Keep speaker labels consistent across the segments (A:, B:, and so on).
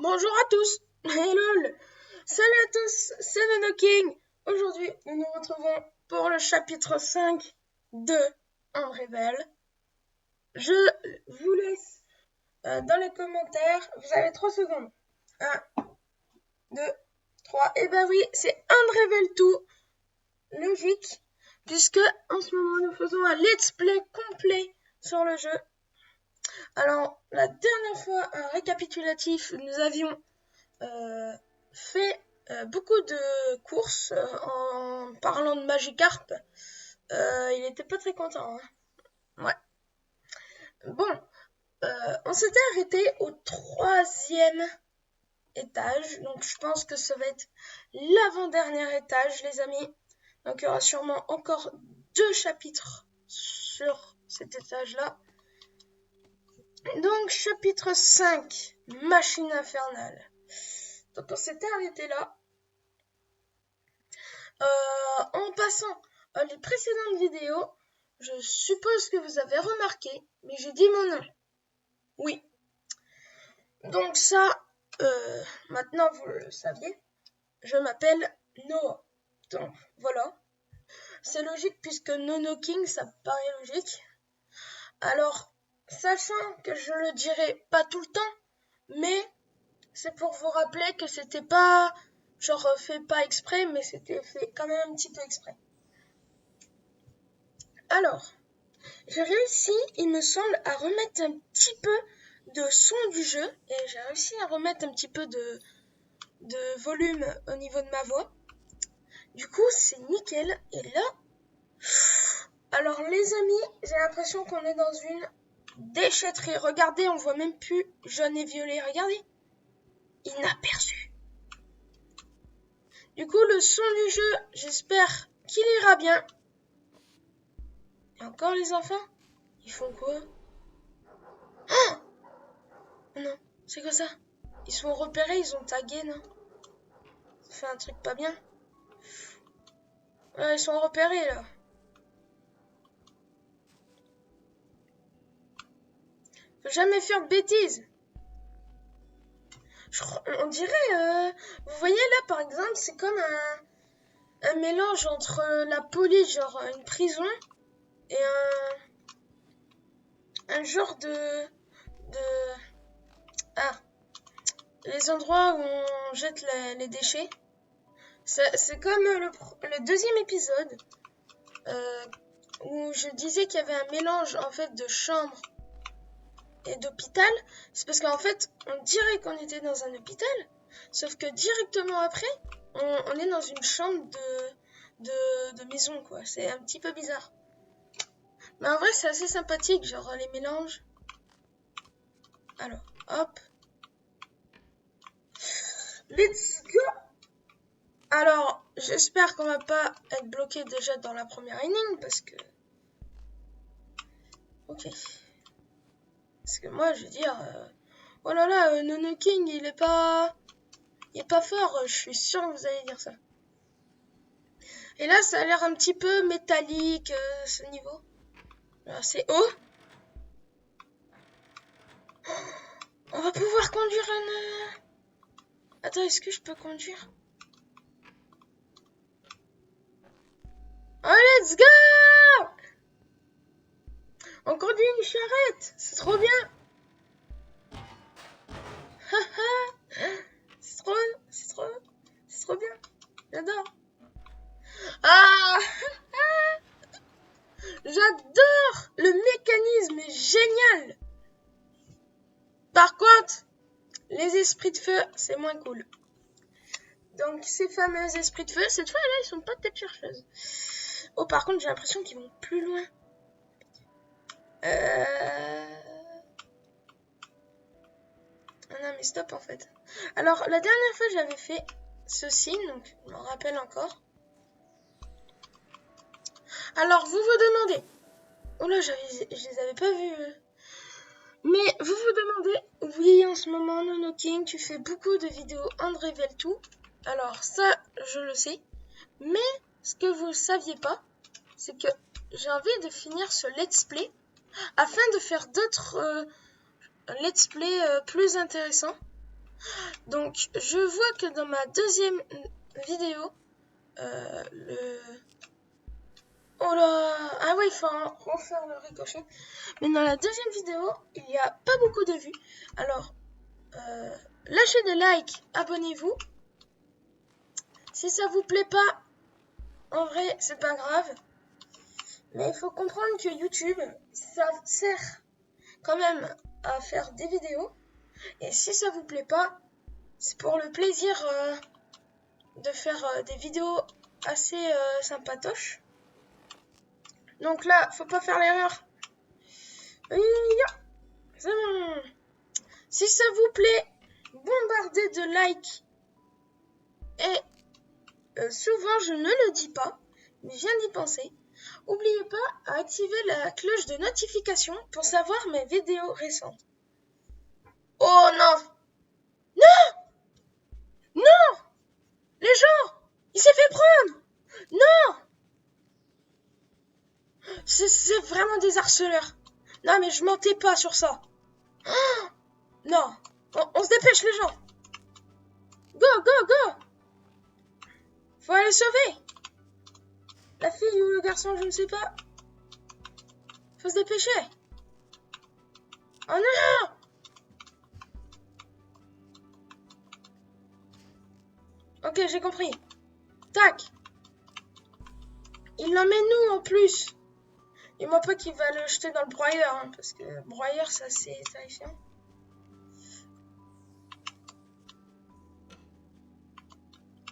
A: Bonjour à tous. Hello. Salut à tous, c'est NoNoKing. Aujourd'hui, nous nous retrouvons pour le chapitre 5 de Unravel. Je vous laisse dans les commentaires. Vous avez 3 secondes. 1, 2, 3. Et ben oui, c'est Unravel 2. Logique. Puisque en ce moment, nous faisons un let's play complet sur le jeu. Alors, la dernière fois, un récapitulatif, nous avions fait beaucoup de courses en parlant de Magikarp. Il était pas très content. Hein. Ouais. Bon, on s'était arrêté au 3e étage. Donc je pense que ça va être l'avant-dernier étage, les amis. Donc il y aura sûrement encore 2 chapitres sur cet étage-là. Donc chapitre 5, Machine infernale. Donc on s'était arrêté là. En passant les précédentes vidéos, je suppose que vous avez remarqué, mais j'ai dit mon nom. Oui. Donc ça, maintenant vous le saviez, je m'appelle Noah. Donc voilà. C'est logique puisque NoNoKing, ça paraît logique. Alors, sachant que je le dirai pas tout le temps, mais c'est pour vous rappeler que c'était pas genre fait pas exprès, mais c'était fait quand même un petit peu exprès. Alors, j'ai réussi, il me semble, à remettre un petit peu de son du jeu et j'ai réussi à remettre un petit peu de volume au niveau de ma voix. Du coup, c'est nickel. Et là, alors les amis, j'ai l'impression qu'on est dans une déchetterie. Regardez, on voit même plus jaune et violet. Regardez, inaperçu. Du coup, le son du jeu, j'espère qu'il ira bien. Et encore les enfants, ils font quoi? Oh non, c'est quoi ça? Ils sont repérés, ils ont tagué, non? Ça fait un truc pas bien. Ouais, ils sont repérés, là. Faut jamais faire de bêtises. On dirait... vous voyez, là, par exemple, c'est comme un mélange entre la police, genre une prison, et un genre de... Ah, les endroits où on jette les déchets. C'est comme le deuxième épisode où je disais qu'il y avait un mélange en fait de chambre et d'hôpital. C'est parce qu'en fait on dirait qu'on était dans un hôpital, sauf que directement après on est dans une chambre de maison quoi. C'est un petit peu bizarre. Mais en vrai c'est assez sympathique, genre les mélanges. Alors hop. Let's go. Alors, j'espère qu'on va pas être bloqué déjà dans la première inning parce que... Ok. Parce que moi, je veux dire... Oh là là, NoNoKing, il est pas fort. Je suis sûr que vous allez dire ça. Et là, ça a l'air un petit peu métallique, ce niveau. Alors, c'est haut. On va pouvoir conduire un... Attends, est-ce que je peux conduire? Oh, let's go! On conduit une charrette. C'est trop bien. C'est trop bien. J'adore. Ah, j'adore. Le mécanisme est génial. Par contre, les esprits de feu, c'est moins cool. Donc, ces fameux esprits de feu, cette fois-là, ils sont pas tête chercheuse. Oh, par contre, j'ai l'impression qu'ils vont plus loin. Ah non, mais stop, en fait. Alors, la dernière fois, j'avais fait ceci, donc je m'en rappelle encore. Alors, vous vous demandez... Oh là, je les avais pas vus. Mais vous vous demandez... Oui, en ce moment, NoNoKing, tu fais beaucoup de vidéos Unravel 2. Alors, ça, je le sais. Mais, ce que vous ne saviez pas, c'est que j'ai envie de finir ce let's play afin de faire d'autres let's play plus intéressants. Donc, je vois que dans ma deuxième vidéo, oh là, ah oui, il faut refaire le ricochet. Mais dans la deuxième vidéo, il n'y a pas beaucoup de vues. Alors, lâchez des likes, abonnez-vous. Si ça vous plaît pas, en vrai, c'est pas grave. Mais il faut comprendre que YouTube, ça sert quand même à faire des vidéos. Et si ça vous plaît pas, c'est pour le plaisir de faire des vidéos assez sympatoches. Donc là, faut pas faire l'erreur. Si ça vous plaît, bombardez de likes. Et souvent, je ne le dis pas, mais je viens d'y penser. N'oubliez pas à activer la cloche de notification pour savoir mes vidéos récentes. Oh non! Non! Non! Les gens! Il s'est fait prendre! Non! C'est vraiment des harceleurs. Non mais je mentais pas sur ça. Oh non! On se dépêche les gens! Go, go, go! Faut aller sauver! La fille ou le garçon, je ne sais pas. Faut se dépêcher! Oh non! Ok, j'ai compris. Tac! Il l'emmène nous en plus. Dis-moi pas qu'il va le jeter dans le broyeur, hein, parce que broyeur, ça c'est terrifiant.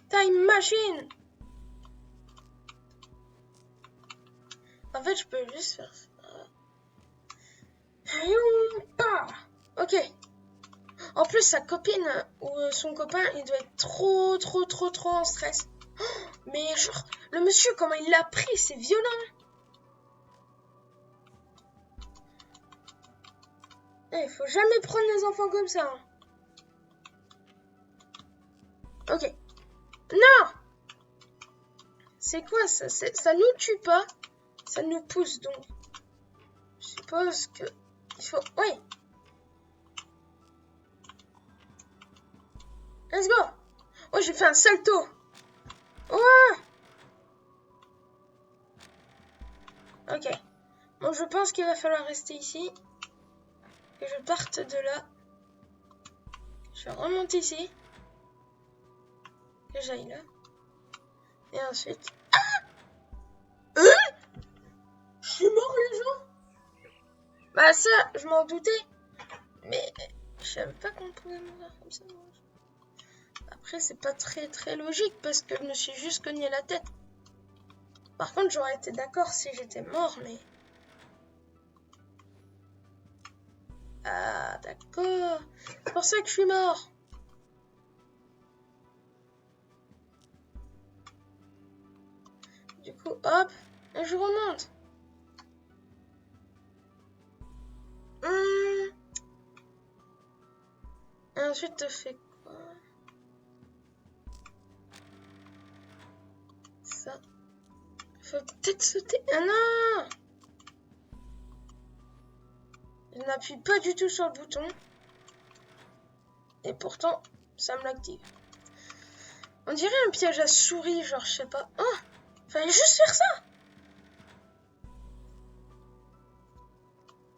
A: Time machine! En fait, je peux juste faire ça. Ok. En plus, sa copine ou son copain, il doit être trop en stress. Mais genre, le monsieur, comment il l'a pris, c'est violent. Il faut jamais prendre les enfants comme ça. Hein. Ok. Non! C'est quoi ça? Ça nous tue pas. Ça nous pousse donc. Je suppose que... Il faut... Oui. Let's go. Oh, j'ai fait un salto. Ouais. Ok. Bon, je pense qu'il va falloir rester ici. Que je parte de là. Je vais remonter ici. Que j'aille là. Et ensuite... Ah! Je suis mort, les gens. Bah ça, je m'en doutais. Mais je savais pas qu'on pouvait mourir comme ça. Après, c'est pas très logique parce que je me suis juste cogné la tête. Par contre, j'aurais été d'accord si j'étais mort, mais... Ah, d'accord. C'est pour ça que je suis mort. Du coup, hop, et je remonte. Et ensuite, tu fais quoi? Ça. Faut peut-être sauter. Ah non! Je n'appuie pas du tout sur le bouton. Et pourtant, ça me l'active. On dirait un piège à souris, genre, je sais pas. Oh! Fallait juste faire ça!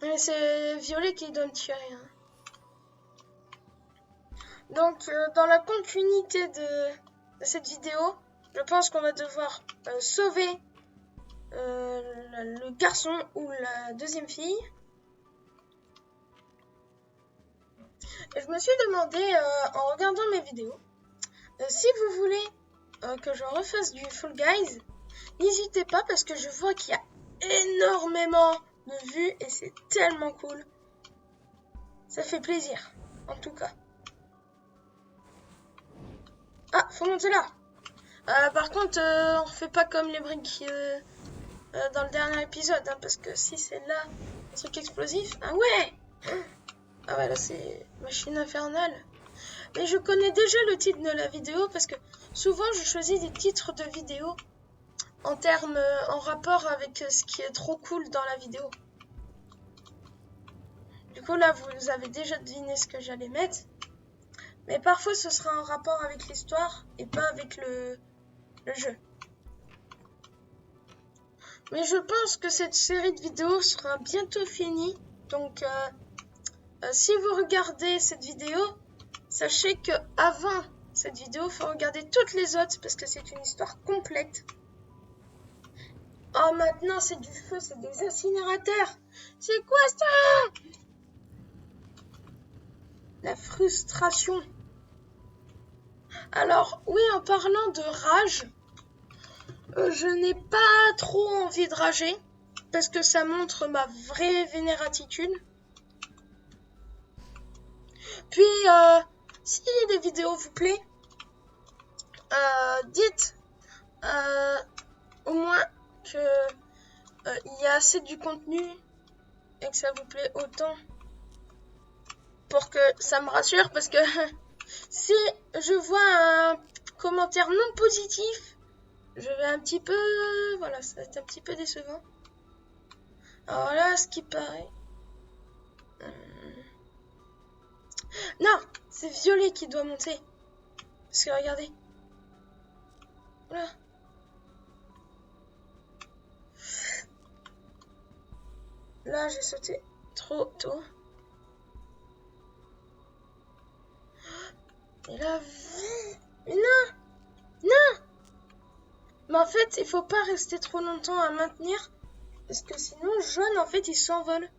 A: Mais c'est Violet qui doit me tirer. Hein. Donc, dans la continuité de cette vidéo, je pense qu'on va devoir sauver le garçon ou la deuxième fille. Et je me suis demandé, en regardant mes vidéos, si vous voulez que je refasse du Fall Guys, n'hésitez pas parce que je vois qu'il y a énormément de vues et c'est tellement cool. Ça fait plaisir, en tout cas. Ah, faut monter là. Par contre, on refait pas comme les briques dans le dernier épisode, hein, parce que si c'est là un truc explosif, ah ouais. Ah ouais, là c'est machine infernale. Mais je connais déjà le titre de la vidéo parce que souvent je choisis des titres de vidéos en rapport avec ce qui est trop cool dans la vidéo. Du coup là vous avez déjà deviné ce que j'allais mettre. Mais parfois, ce sera en rapport avec l'histoire et pas avec le jeu. Mais je pense que cette série de vidéos sera bientôt finie. Donc, si vous regardez cette vidéo, sachez que avant cette vidéo, il faut regarder toutes les autres parce que c'est une histoire complète. Oh, maintenant, c'est du feu, c'est des incinérateurs. C'est quoi ça? La frustration. Alors, oui, en parlant de rage, je n'ai pas trop envie de rager parce que ça montre ma vraie vénératitude. Puis, si les vidéos vous plaisent, dites au moins que il y a assez du contenu et que ça vous plaît autant pour que ça me rassure parce que si je vois un commentaire non positif, je vais un petit peu, voilà, ça va être un petit peu décevant. Alors là, ce qui paraît, non, c'est violet qui doit monter parce que regardez, voilà. Là, j'ai sauté trop tôt. Et là, mais non, non. Mais en fait, il faut pas rester trop longtemps à maintenir parce que sinon, jaune, en fait, il s'envole.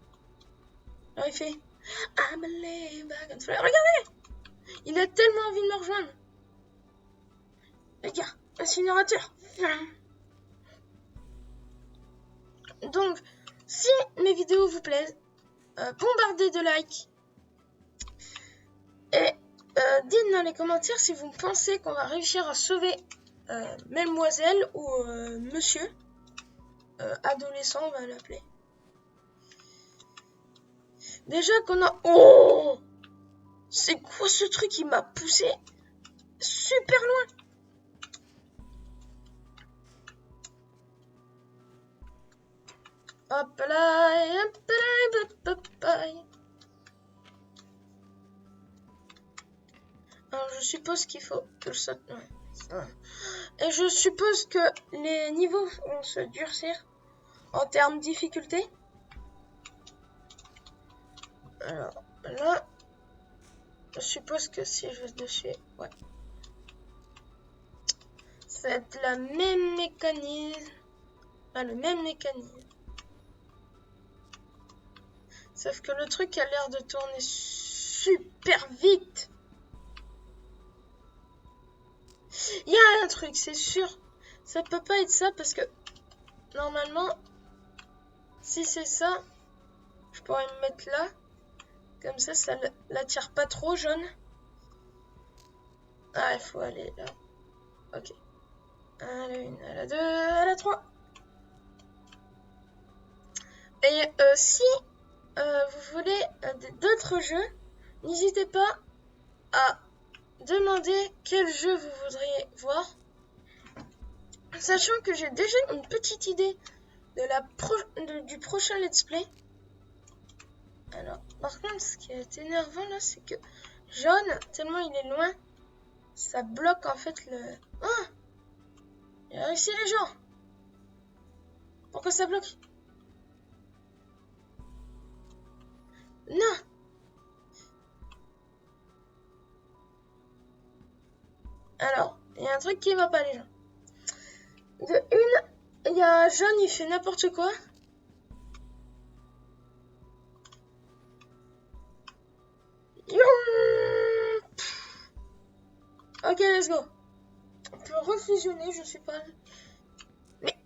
A: Alors il fait I'm a layback and fly. Regardez, il a tellement envie de me rejoindre. Les gars, incinérateur. Donc, si mes vidéos vous plaisent, bombardez de likes. Et dites dans les commentaires si vous pensez qu'on va réussir à sauver Mademoiselle ou Monsieur. Adolescent, on va l'appeler. Déjà qu'on a... Oh! C'est quoi ce truc qui m'a poussé super loin? Hop là, hop là, hop, hop, là. Alors je suppose qu'il faut que je saute. Ouais. Et je suppose que les niveaux vont se durcir en termes de difficulté. Alors là, je suppose que si je vais dessus, ouais. Ça va être la même mécanisme. Ah, le même mécanisme. Sauf que le truc a l'air de tourner super vite. Il y a un truc, c'est sûr. Ça peut pas être ça parce que normalement, si c'est ça, je pourrais me mettre là. Comme ça l'attire pas trop, jaune. Ah, il faut aller là. Ok. À la 1, à la 2, à la 3. Et si vous voulez d'autres jeux, n'hésitez pas à demander quel jeu vous voudriez voir. Sachant que j'ai déjà une petite idée de du prochain let's play. Alors, par contre, ce qui est énervant là, c'est que jaune, tellement il est loin, ça bloque en fait le... Ah! Il y a réussi les gens! Pourquoi ça bloque? Non! Alors, il y a un truc qui va pas les gens. De une, il y a jaune, il fait n'importe quoi. Ok, let's go. On peut refusionner, je suis pas... Mais,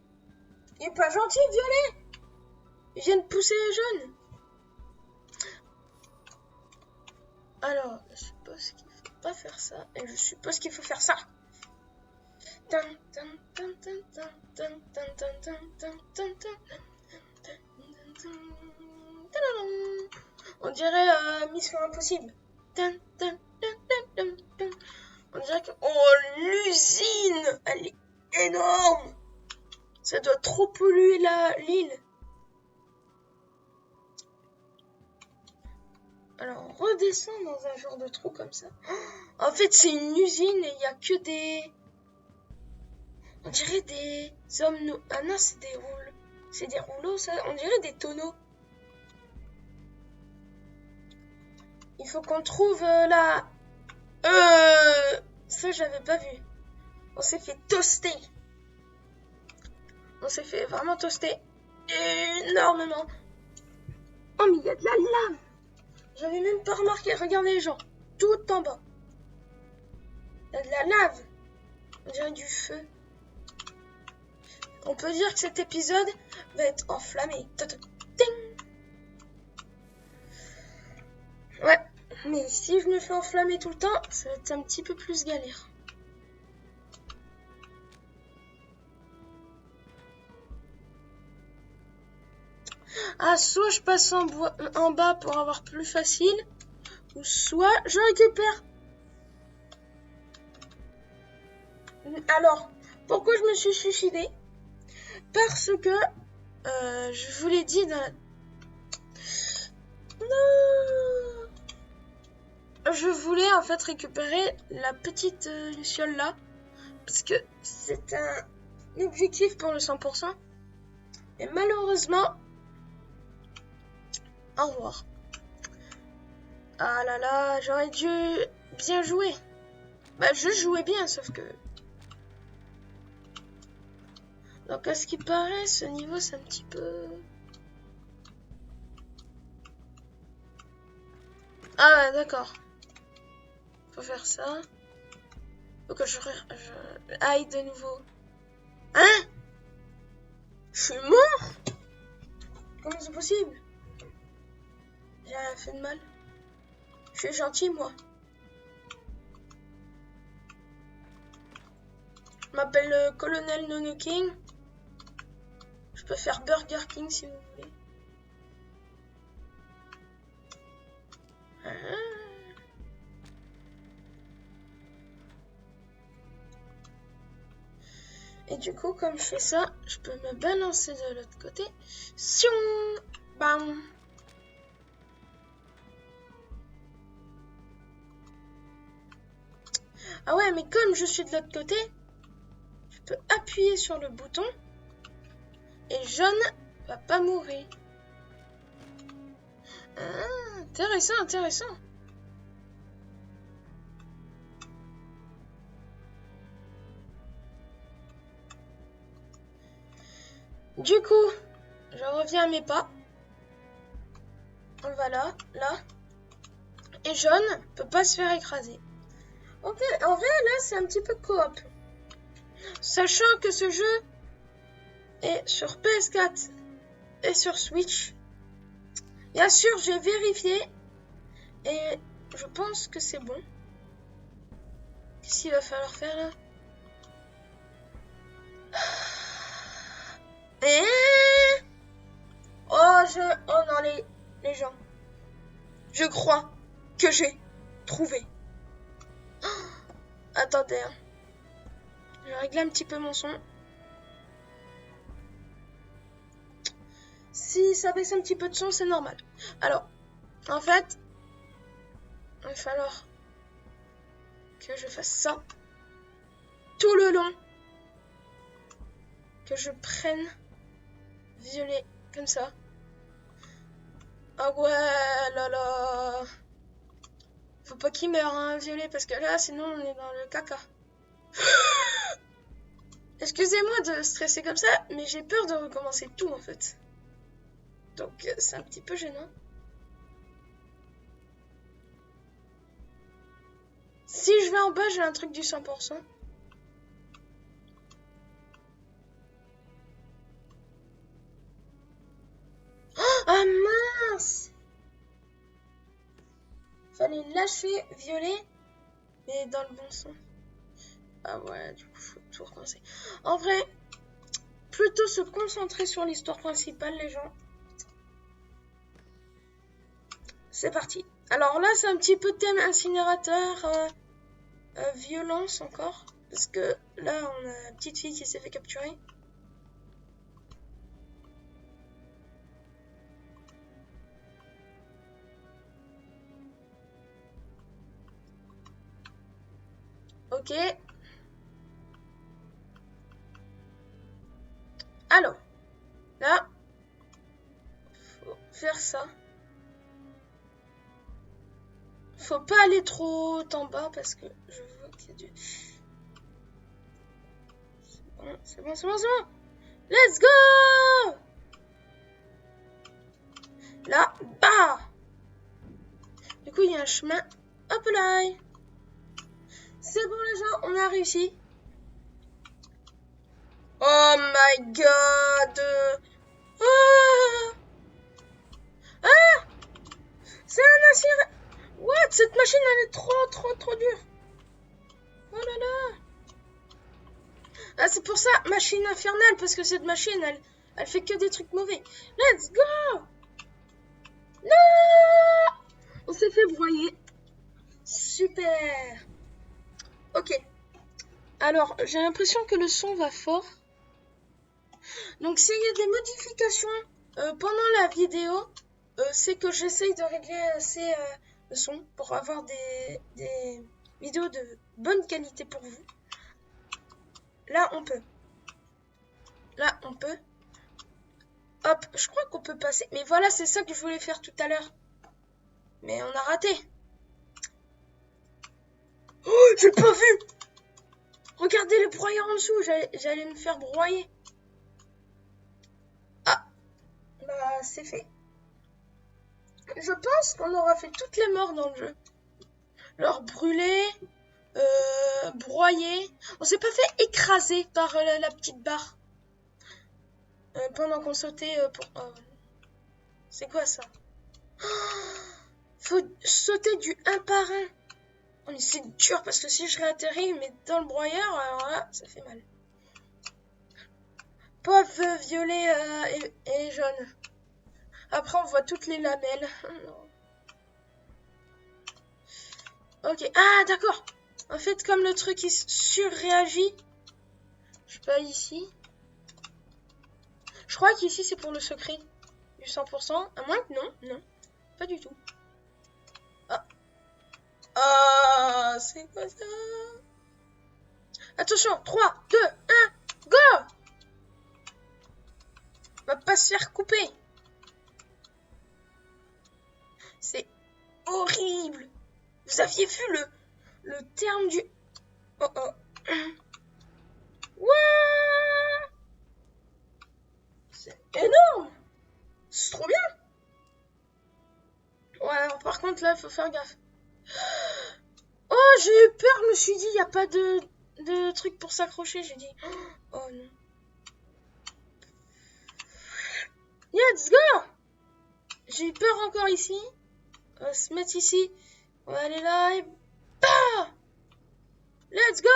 A: il est pas gentil, violet. Il vient de pousser les jaunes. Alors, je suppose qu'il faut pas faire ça. Et je suppose qu'il faut faire ça. On dirait Mission Impossible. On dirait que... Oh, l'usine! Elle est énorme! Ça doit trop polluer l'île. Alors, on redescend dans un genre de trou comme ça. En fait, c'est une usine et il y a que des... On dirait des hommes... Ah non, c'est des rouleaux. C'est des rouleaux, ça. On dirait des tonneaux. Il faut qu'on trouve la... Ça, j'avais pas vu. On s'est fait toaster. On s'est fait vraiment toaster énormément. Oh, mais il y a de la lave. J'avais même pas remarqué. Regardez les gens. Tout en bas. Il y a de la lave. On dirait du feu. On peut dire que cet épisode va être enflammé. Ouais, mais si je me fais enflammer tout le temps, ça va être un petit peu plus galère. Ah, soit je passe en bas pour avoir plus facile, ou soit je récupère. Alors, pourquoi je me suis suicidée? Parce que, je vous l'ai dit dans... Non, je voulais en fait récupérer la petite luciole là, parce que c'est un objectif pour le 100%. Et malheureusement, au revoir. Ah là là, j'aurais dû bien jouer. Bah, je jouais bien, sauf que... Donc, à ce qui paraît, ce niveau, c'est un petit peu... Ah, d'accord. Faut faire ça. Faut que je aille de nouveau. Hein? Je suis mort? Comment c'est possible? J'ai rien fait de mal. Je suis gentil, moi. Je m'appelle Colonel Nono King. Je peux faire Burger King si vous voulez. Et du coup, comme je fais ça, je peux me balancer de l'autre côté. Sion! Bam! Ah ouais, mais comme je suis de l'autre côté, je peux appuyer sur le bouton et John va pas mourir. Ah, intéressant, intéressant. Du coup, je reviens à mes pas. On va là, là. Et John peut pas se faire écraser. Ok, en vrai, là, c'est un petit peu coop. Sachant que ce jeu est sur PS4 et sur Switch. Bien sûr, j'ai vérifié et je pense que c'est bon. Qu'est-ce qu'il va falloir faire là? Oh non, les gens. Je crois que j'ai trouvé. Attendez, hein. Je vais régler un petit peu mon son. Si ça baisse un petit peu de son, c'est normal. Alors, en fait, il va falloir que je fasse ça tout le long. Que je prenne violet comme ça. Ah ouais, là là. Faut pas qu'il meure, hein, violet, parce que là, sinon, on est dans le caca. Excusez-moi de stresser comme ça, mais j'ai peur de recommencer tout, en fait. Donc, c'est un petit peu gênant. Si je vais en bas, j'ai un truc du 100%. Ah mince! Fallait lâcher violet, mais dans le bon sens. Ah ouais, du coup, faut tout recommencer. En vrai, plutôt se concentrer sur l'histoire principale, les gens. C'est parti. Alors là, c'est un petit peu thème incinérateur, violence encore. Parce que là, on a une petite fille qui s'est fait capturer. Ok. Alors, là, faut faire ça. Faut pas aller trop en bas parce que je vois qu'il y a du... C'est bon, c'est bon, c'est bon. Let's go! Là, bah! Du coup, il y a un chemin. Hop là! C'est bon, les gens, on a réussi. Oh my god! Ah! Ah! C'est un acier... What? Cette machine, elle est trop dure. Oh là là! Ah, c'est pour ça, machine infernale, parce que cette machine, elle fait que des trucs mauvais. Let's go! Non! On s'est fait broyer. Super! Ok. Alors, j'ai l'impression que le son va fort. Donc, s'il y a des modifications pendant la vidéo, c'est que j'essaye de régler assez le son pour avoir des vidéos de bonne qualité pour vous. Là, on peut. Là, on peut. Hop, je crois qu'on peut passer. Mais voilà, c'est ça que je voulais faire tout à l'heure. Mais on a raté. Oh, j'ai pas vu! Regardez les broyeurs en dessous, j'allais me faire broyer. Ah, bah c'est fait. Je pense qu'on aura fait toutes les morts dans le jeu. Genre brûler, broyer. On s'est pas fait écraser par la petite barre. Pendant qu'on sautait pour... c'est quoi ça? Faut sauter du un par un. Oh, mais c'est dur parce que si je réatterris mais dans le broyeur, alors là, ça fait mal. Pauvre violet et jaune. Après, on voit toutes les lamelles. Ok. Ah, d'accord. En fait, comme le truc il surréagit. Je sais pas ici. Je crois qu'ici, c'est pour le secret. Du 100%. À moins que non. Non. Pas du tout. Ah. Ah, c'est quoi ça? Attention. 3, 2, 1. Go! On va pas se faire couper. C'est horrible. Vous aviez vu le terme du... Oh oh. Ouah! C'est énorme. C'est trop bien. Ouais, alors, par contre, là, il faut faire gaffe. Oh, j'ai eu peur. Je me suis dit, il n'y a pas de truc pour s'accrocher. J'ai dit, oh non. Let's go! J'ai eu peur encore ici. On va se mettre ici. On va aller là et... Bah! Let's go!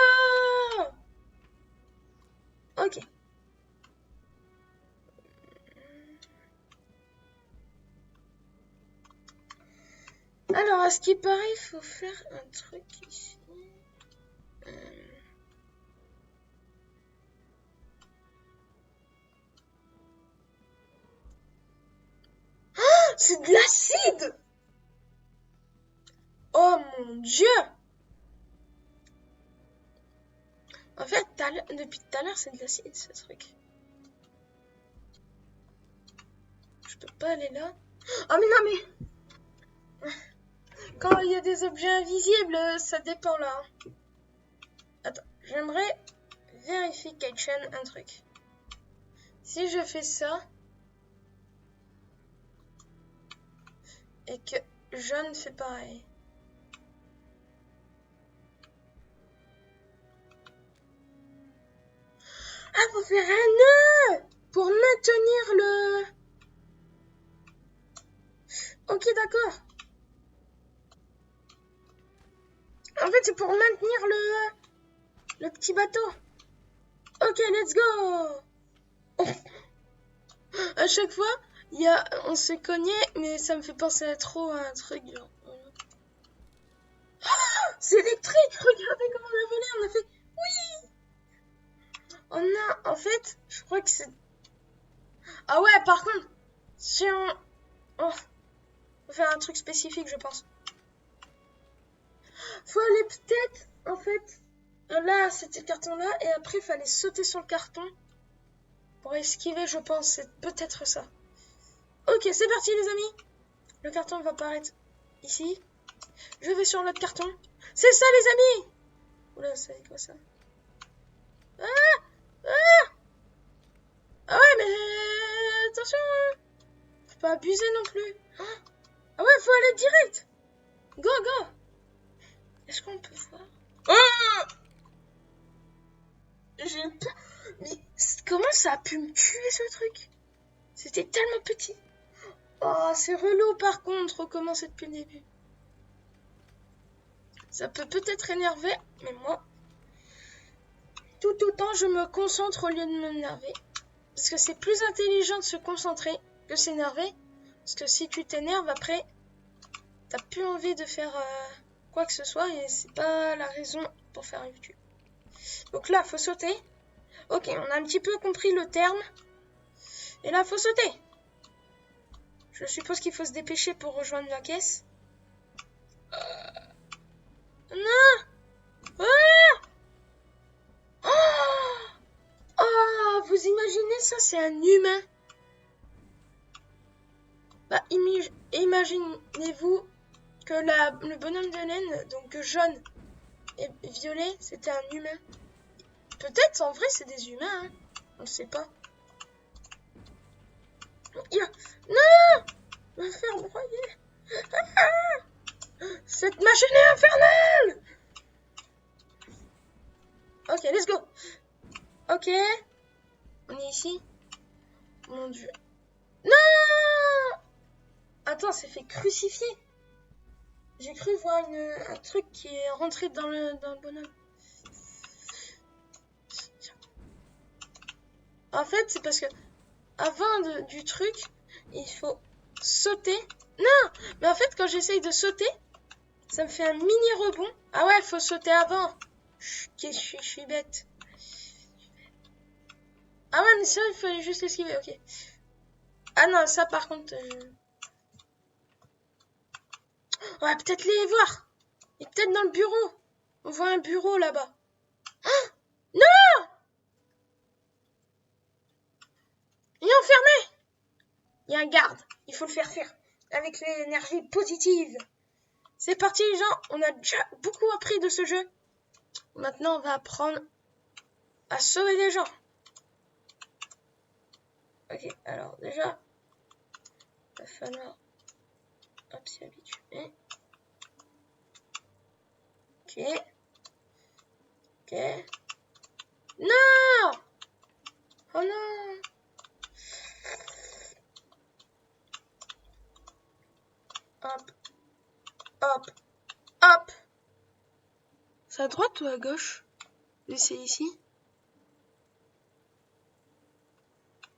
A: Ok. Alors, à ce qui paraît, il faut faire un truc ici. Oh, c'est de l'acide! Oh mon dieu! En fait, depuis tout à l'heure, c'est de l'acide, ce truc. Je peux pas aller là. Oh mais non, mais... Quand il y a des objets invisibles, ça dépend là. Attends, j'aimerais vérification un truc. Si je fais ça... Et que jaune fait pareil. Ah, faut faire un nœud pour maintenir le... Ok, d'accord. En fait, c'est pour maintenir le petit bateau. Ok, let's go. Oh. À chaque fois, on s'est cogné, mais ça me fait penser à trop à un truc genre... Ah, c'est électrique. Regardez comment on a volé. On a fait... Oui. En fait, je crois que c'est... Ah ouais, par contre, si on... Oh, faut faire un truc spécifique, je pense. Faut aller peut-être, en fait... Ah, c'était le carton là. Et après, il fallait sauter sur le carton. Pour esquiver, je pense. C'est peut-être ça. Ok, c'est parti les amis. Le carton va apparaître ici. Je vais sur l'autre carton. C'est ça les amis. Oula, c'est quoi ça? Ah, ah, ah ouais, mais attention, hein. Faut pas abuser non plus. Ah ouais, faut aller direct. Go, go. Est-ce qu'on peut voir? Oh, j'ai peur. Mais comment ça a pu me tuer ce truc? C'était tellement petit. Oh, c'est relou par contre, recommencer depuis le début. Ça peut peut-être énerver, mais moi, tout autant je me concentre au lieu de m'énerver. Parce que c'est plus intelligent de se concentrer que s'énerver. Parce que si tu t'énerves après, t'as plus envie de faire quoi que ce soit et c'est pas la raison pour faire YouTube. Donc là, faut sauter. Ok, on a un petit peu compris le terme. Et là, faut sauter. Je suppose qu'il faut se dépêcher pour rejoindre la caisse. Non. Ah. Oh, oh, vous imaginez ça, c'est un humain. Bah, imaginez-vous que le bonhomme de laine, donc jaune et violet, c'était un humain. Peut-être, en vrai, c'est des humains, hein. On ne sait pas. Non, me faire broyer. Cette machine est infernale. Ok, let's go. Ok. On est ici. Mon dieu. Non. Attends, c'est fait crucifier. J'ai cru voir un truc qui est rentré dans le bonhomme. En fait, c'est parce que avant du truc, il faut sauter. Non, mais en fait, quand j'essaye de sauter, ça me fait un mini rebond. Ah ouais, il faut sauter avant. Je suis bête. Ah ouais, mais ça, il fallait juste l'esquiver, ok. Ah non, ça par contre... On va peut-être les voir. Il est peut-être dans le bureau. On voit un bureau là-bas. Ah non. Il est enfermé. Il y a un garde. Il faut le faire fuir. Avec l'énergie positive. C'est parti les gens. On a déjà beaucoup appris de ce jeu. Maintenant, on va apprendre à sauver des gens. Ok, alors déjà, il va falloir s'y habituer. Ok. Ok. Non. Oh non. Hop. Hop. Hop. C'est à droite ou à gauche? Et c'est ici.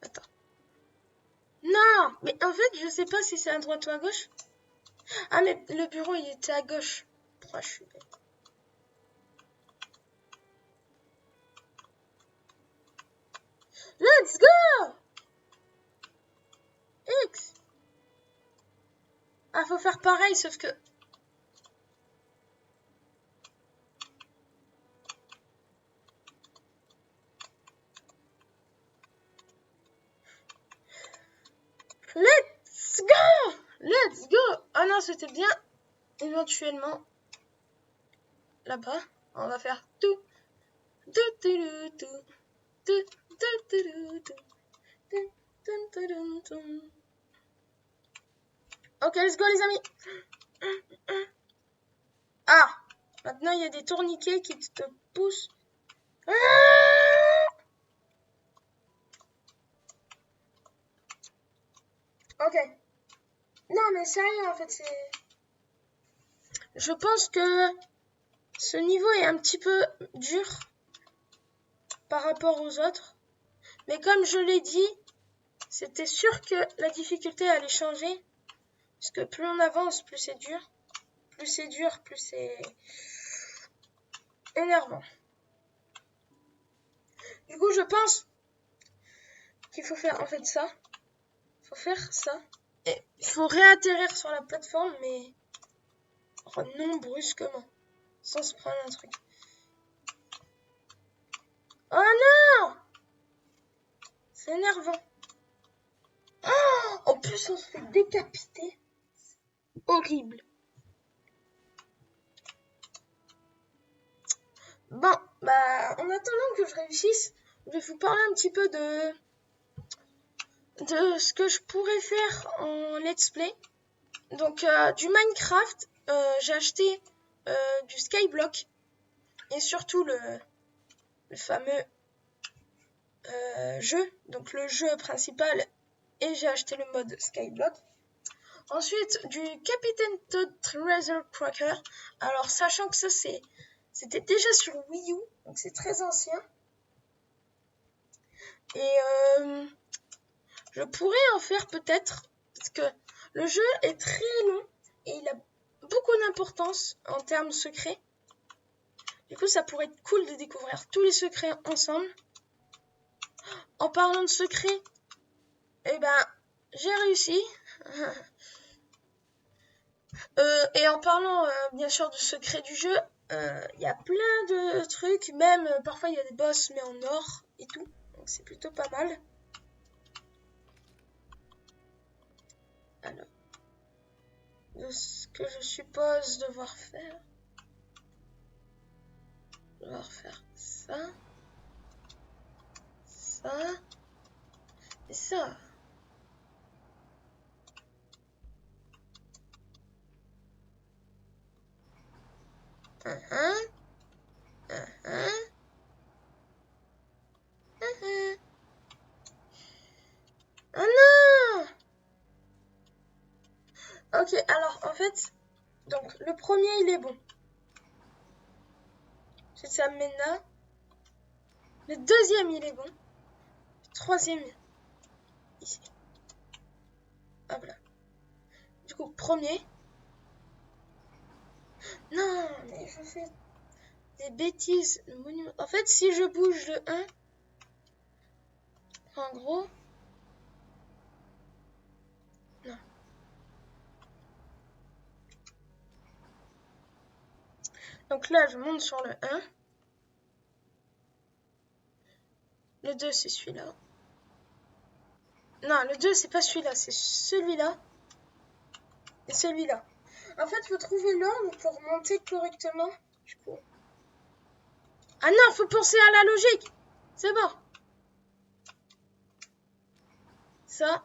A: Attends. Non. Mais en fait, je sais pas si c'est à droite ou à gauche. Ah, mais le bureau, il était à gauche. Pourquoi je suis bête? Let's go! X. Ah, faut faire pareil, sauf que... Let's go! Let's go! Ah non, c'était bien. Éventuellement. Là-bas. On va faire tout. Ok, let's go les amis. Ah, maintenant il y a des tourniquets qui te poussent. Ok. Non mais sérieux en fait c'est... Je pense que ce niveau est un petit peu dur par rapport aux autres. Mais comme je l'ai dit, c'était sûr que la difficulté allait changer. Parce que plus on avance, plus c'est dur. Plus c'est dur, plus c'est énervant. Du coup, je pense qu'il faut faire en fait ça. Il faut faire ça. Et il faut réatterrir sur la plateforme, mais non brusquement. Sans se prendre un truc. Oh non! C'est énervant. Oh, en plus, on se fait décapiter. Horrible. Bon, bah, en attendant que je réussisse, je vais vous parler un petit peu de ce que je pourrais faire en let's play. Donc, du Minecraft, j'ai acheté du Skyblock et surtout le fameux jeu, donc le jeu principal, et j'ai acheté le mode Skyblock. Ensuite, du Captain Toad Treasure Cracker. Alors, sachant que ça, c'était déjà sur Wii U, donc c'est très ancien. Et je pourrais en faire peut-être, parce que le jeu est très long et il a beaucoup d'importance en termes secrets. Du coup, ça pourrait être cool de découvrir tous les secrets ensemble. En parlant de secrets, eh ben, j'ai réussi. Et en parlant, bien sûr, du secret du jeu, il y a plein de trucs. Même, parfois, il y a des boss, mais en or et tout. Donc, c'est plutôt pas mal. Alors, de ce que je suppose devoir faire ça, ça et ça. Uh-huh. Uh-huh. Uh-huh. Oh non! Ok, alors en fait, donc le premier il est bon. C'est ça mène là. Le deuxième il est bon. Le troisième ici. Hop là. Du coup, premier. Non, mais je fais des bêtises. Le monument. En fait, si je bouge le 1, en gros. Non. Donc là, je monte sur le 1. Le 2, c'est celui-là. Non, le 2, c'est pas celui-là, c'est celui-là. Et celui-là. En fait, il faut trouver l'ordre pour monter correctement. Du coup. Ah non, faut penser à la logique. C'est bon. Ça.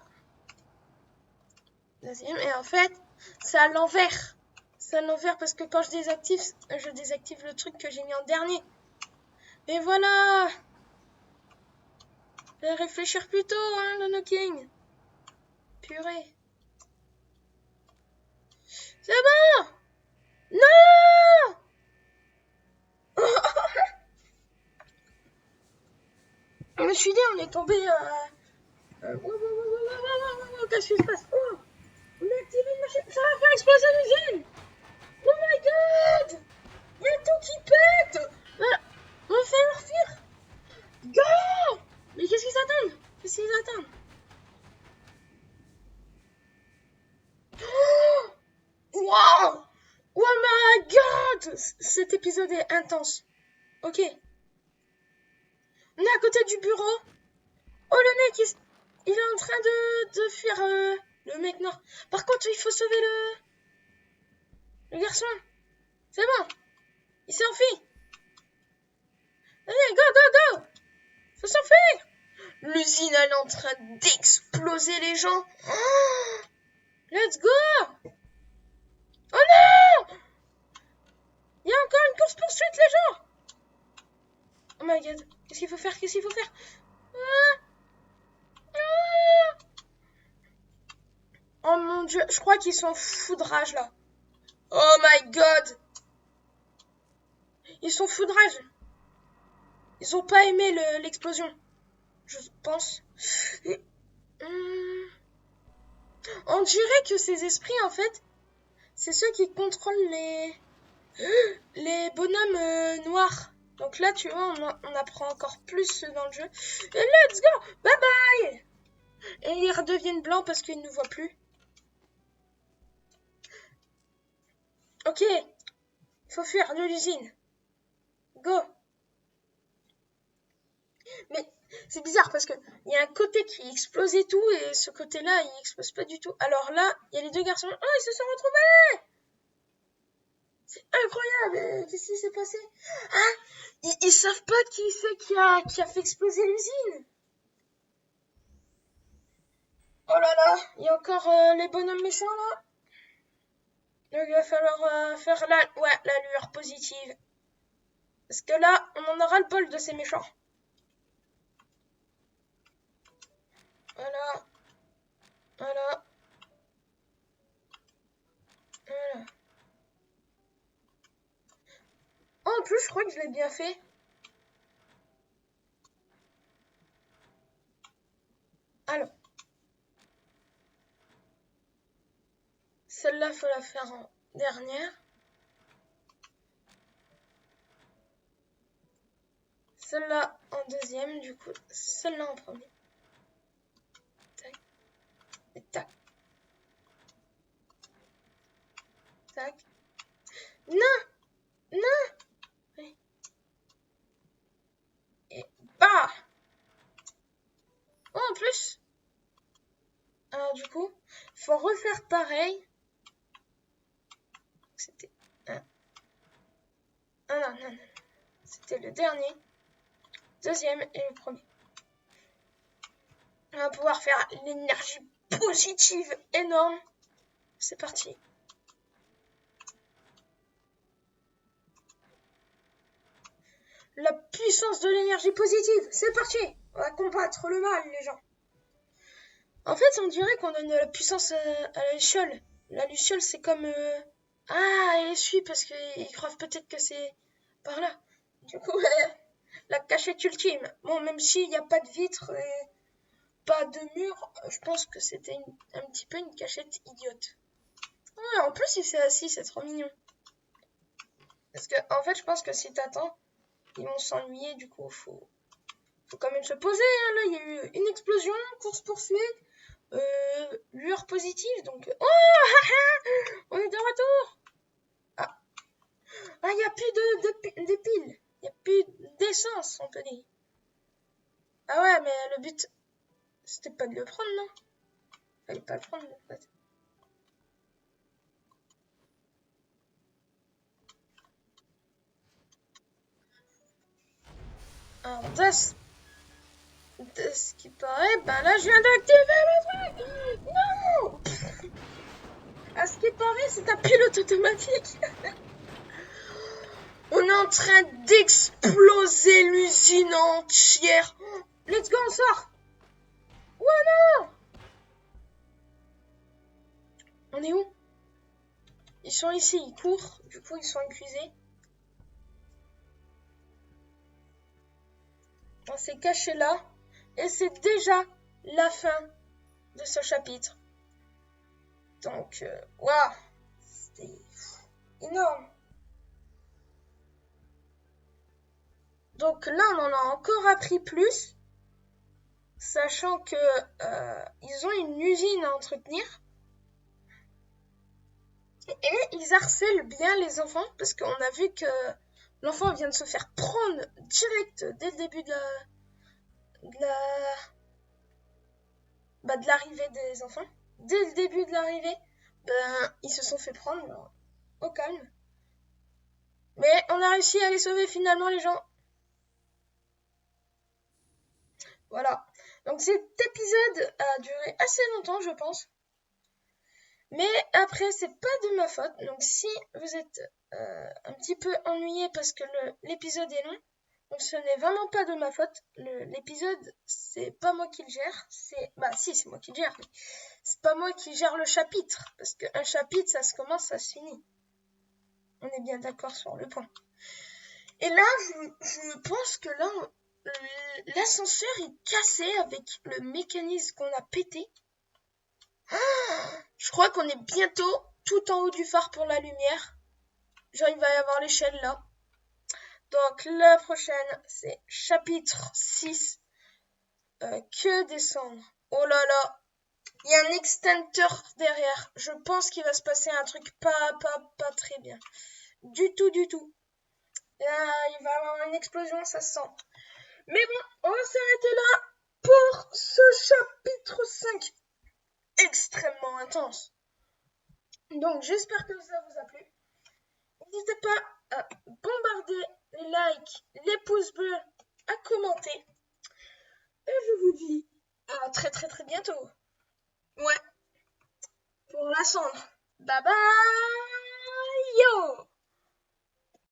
A: Deuxième. Et en fait, c'est à l'envers. C'est à l'envers parce que quand je désactive le truc que j'ai mis en dernier. Et voilà. Je vais réfléchir plus tôt, hein, le knocking. Purée. C'est bon. Non. Je me suis dit, on est tombé. Qu'est-ce qui se passe? Oh, on a activé une machine. Ça va faire exploser l'usine. Oh my god. Il y a tout qui pète. On va falloir fuir. Go. Mais qu'est-ce qu'ils attendent? Qu'est-ce qu'ils attendent? Wow! Oh my god! Cet épisode est intense. Ok. On est à côté du bureau. Oh, le mec, il est en train de fuir le mec noir. Par contre, il faut sauver le garçon. C'est bon. Il s'est enfui. Allez, go, go, go! Faut s'enfuir! L'usine, elle est en train d'exploser les gens. Oh, let's go! Oh non! Il y a encore une course-poursuite, les gens! Oh my god. Qu'est-ce qu'il faut faire? Qu'est-ce qu'il faut faire? Ah, ah. Oh mon dieu, je crois qu'ils sont en foudrage là. Oh my god! Ils sont foudrage. Ils ont pas aimé l'explosion. Je pense. On dirait que ces esprits, en fait, c'est ceux qui contrôlent les bonhommes noirs. Donc là, tu vois, on apprend encore plus dans le jeu. Et let's go! Bye bye! Et ils redeviennent blancs parce qu'ils ne nous voient plus. Ok, il faut fuir de l'usine. Go! Mais c'est bizarre parce que il y a un côté qui explose et tout, et ce côté-là, il explose pas du tout. Alors là, il y a les deux garçons. Oh, ils se sont retrouvés! C'est incroyable! Qu'est-ce qui s'est passé? Ah! Ils savent pas qui c'est qui a fait exploser l'usine! Oh là là! Il y a encore les bonhommes méchants là! Donc il va falloir faire la lueur positive. Parce que là, on en aura le bol de ces méchants. Voilà. Voilà. Voilà. Oh, en plus, je crois que je l'ai bien fait. Alors. Celle-là, faut la faire en dernière. Celle-là en deuxième, du coup. Celle-là en premier. Tac. Et tac. Tac. Non! Non! Et bah! Oh, en plus! Alors, du coup, faut refaire pareil. C'était un. Ah non, non, non. C'était le dernier. Deuxième et le premier. On va pouvoir faire l'énergie positive énorme. C'est parti. La puissance de l'énergie positive. C'est parti. On va combattre le mal, les gens. En fait, on dirait qu'on donne la puissance à la luciole. La luciole, c'est comme... Ah, elle suit parce qu'ils croient peut-être que c'est par là. Du coup, la cachette ultime. Bon, même s'il n'y a pas de vitre et pas de mur, je pense que c'était un petit peu une cachette idiote. Ouais, en plus, il s'est assis, c'est trop mignon. Parce que, en fait, je pense que si t'attends, ils vont s'ennuyer, du coup, faut quand même se poser. Hein. Là, il y a eu une explosion, course-poursuite, lueur positive, donc... Oh, on est de retour. Ah, il n'y a plus de piles. Il n'y a plus d'essence, on peut dire. Ah ouais, mais le but, c'était pas de le prendre, non? Fallait pas le prendre, en fait. Alors, de ce qui paraît, ben là, je viens d'activer le truc. Non. À ce qui paraît, c'est un pilote automatique. On est en train d'exploser l'usine entière. Let's go, on sort. Oh non. On est où? Ils sont ici, ils courent. Du coup, ils sont épuisés. On s'est caché là. Et c'est déjà la fin de ce chapitre. Donc, waouh. C'était énorme. Donc là, on en a encore appris plus. Sachant que ils ont une usine à entretenir. Et ils harcèlent bien les enfants. Parce qu'on a vu que l'enfant vient de se faire prendre direct dès le début de l'arrivée des enfants. Dès le début de l'arrivée, ils se sont fait prendre au calme. Mais on a réussi à les sauver finalement, les gens. Voilà. Donc cet épisode a duré assez longtemps, je pense. Mais après, c'est pas de ma faute. Donc si vous êtes un petit peu ennuyé parce que l'épisode est long, donc ce n'est vraiment pas de ma faute. L'épisode, c'est pas moi qui le gère. Si, c'est moi qui le gère. Mais c'est pas moi qui gère le chapitre. Parce qu'un chapitre, ça se commence, ça se finit. On est bien d'accord sur le point. Et là, je pense que là, l'ascenseur est cassé avec le mécanisme qu'on a pété. Je crois qu'on est bientôt tout en haut du phare pour la lumière. Genre, il va y avoir l'échelle là. Donc, la prochaine, c'est chapitre 6. Que descendre. Oh là là. Il y a un extincteur derrière. Je pense qu'il va se passer un truc pas très bien. Du tout. Là, il va y avoir une explosion, ça se sent. Mais bon, on va s'arrêter là pour ce chapitre 5 extrêmement intense. Donc j'espère que ça vous a plu. N'hésitez pas à bombarder les likes, les pouces bleus, à commenter. Et je vous dis à très très très bientôt. Ouais, pour la cendre. Bye bye yo.